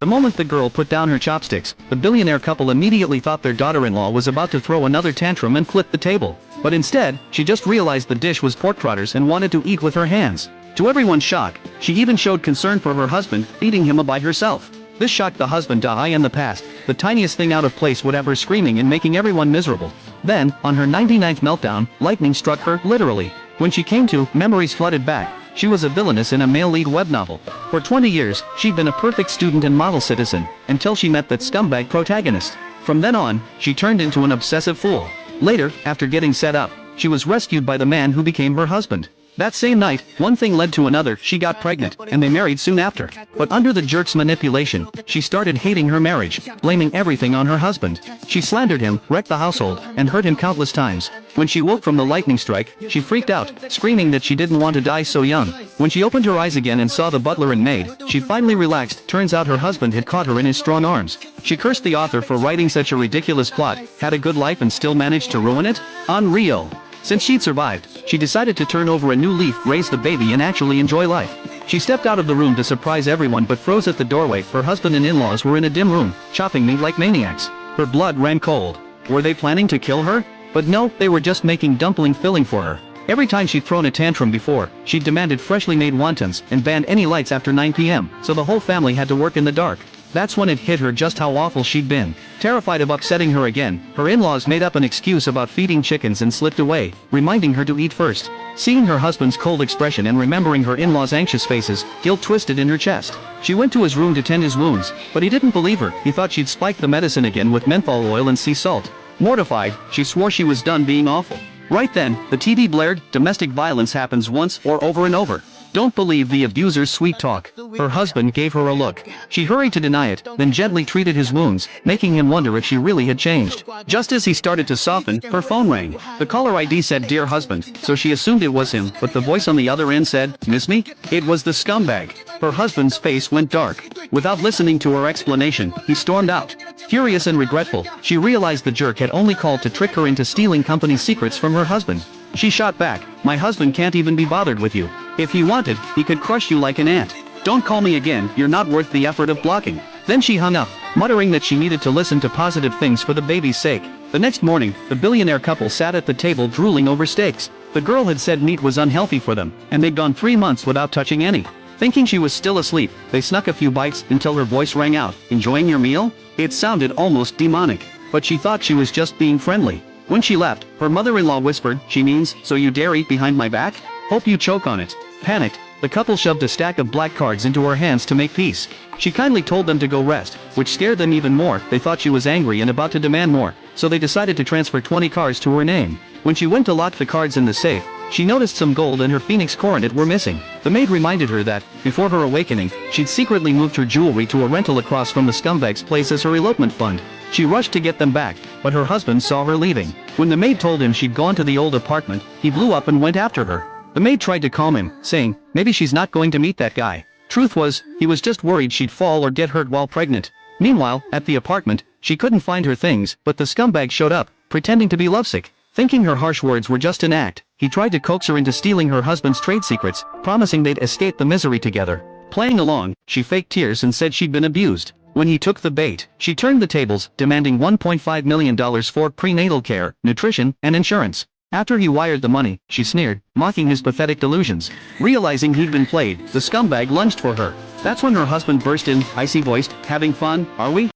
The moment the girl put down her chopsticks, the billionaire couple immediately thought their daughter-in-law was about to throw another tantrum and flip the table. But instead, she just realized the dish was pork trotters and wanted to eat with her hands. To everyone's shock, she even showed concern for her husband, feeding him a bite herself. This shocked the husband to high in the past. The tiniest thing out of place would have her screaming and making everyone miserable. Then, on her 99th meltdown, lightning struck her, literally. When she came to, memories flooded back. She was a villainess in a male lead web novel. For 20 years, she'd been a perfect student and model citizen, until she met that scumbag protagonist. From then on, she turned into an obsessive fool. Later, after getting set up, she was rescued by the man who became her husband. That same night, one thing led to another, she got pregnant, and they married soon after. But under the jerk's manipulation, she started hating her marriage, blaming everything on her husband. She slandered him, wrecked the household, and hurt him countless times. When she woke from the lightning strike, she freaked out, screaming that she didn't want to die so young. When she opened her eyes again and saw the butler and maid, she finally relaxed. Turns out her husband had caught her in his strong arms. She cursed the author for writing such a ridiculous plot, had a good life and still managed to ruin it? Unreal. Since she'd survived, she decided to turn over a new leaf, raise the baby and actually enjoy life. She stepped out of the room to surprise everyone but froze at the doorway. Her husband and in-laws were in a dim room, chopping meat like maniacs. Her blood ran cold. Were they planning to kill her? But no, they were just making dumpling filling for her. Every time she'd thrown a tantrum before, she'd demanded freshly made wontons and banned any lights after 9 p.m., so the whole family had to work in the dark. That's when it hit her just how awful she'd been. Terrified of upsetting her again, her in-laws made up an excuse about feeding chickens and slipped away, reminding her to eat first. Seeing her husband's cold expression and remembering her in-laws' anxious faces, guilt twisted in her chest. She went to his room to tend his wounds, but he didn't believe her. He thought she'd spiked the medicine again with menthol oil and sea salt. Mortified, she swore she was done being awful. Right then, the TV blared, domestic violence happens once or over and over. Don't believe the abuser's sweet talk. Her husband gave her a look. She hurried to deny it, then gently treated his wounds, making him wonder if she really had changed. Just as he started to soften, her phone rang. The caller ID said "Dear husband," so she assumed it was him, but the voice on the other end said, "Miss me?" It was the scumbag. Her husband's face went dark. Without listening to her explanation, he stormed out. Furious and regretful, she realized the jerk had only called to trick her into stealing company secrets from her husband. She shot back, "My husband can't even be bothered with you. If he wanted, he could crush you like an ant. Don't call me again, you're not worth the effort of blocking." Then she hung up, muttering that she needed to listen to positive things for the baby's sake. The next morning, the billionaire couple sat at the table drooling over steaks. The girl had said meat was unhealthy for them, and they'd gone 3 months without touching any. Thinking she was still asleep, they snuck a few bites until her voice rang out, "Enjoying your meal?" It sounded almost demonic, but she thought she was just being friendly. When she left, her mother-in-law whispered, "She means, so you dare eat behind my back? Hope you choke on it." Panicked, the couple shoved a stack of black cards into her hands to make peace. She kindly told them to go rest, which scared them even more. They thought she was angry and about to demand more, so they decided to transfer 20 cards to her name. When she went to lock the cards in the safe, she noticed some gold and her phoenix coronet were missing. The maid reminded her that, before her awakening, she'd secretly moved her jewelry to a rental across from the scumbag's place as her elopement fund. She rushed to get them back, but her husband saw her leaving. When the maid told him she'd gone to the old apartment, he blew up and went after her. The maid tried to calm him, saying, maybe she's not going to meet that guy. Truth was, he was just worried she'd fall or get hurt while pregnant. Meanwhile, at the apartment, she couldn't find her things, but the scumbag showed up, pretending to be lovesick. Thinking her harsh words were just an act, he tried to coax her into stealing her husband's trade secrets, promising they'd escape the misery together. Playing along, she faked tears and said she'd been abused. When he took the bait, she turned the tables, demanding $1.5 million for prenatal care, nutrition, and insurance. After he wired the money, she sneered, mocking his pathetic delusions. Realizing he'd been played, the scumbag lunged for her. That's when her husband burst in, icy-voiced, "Having fun, are we?"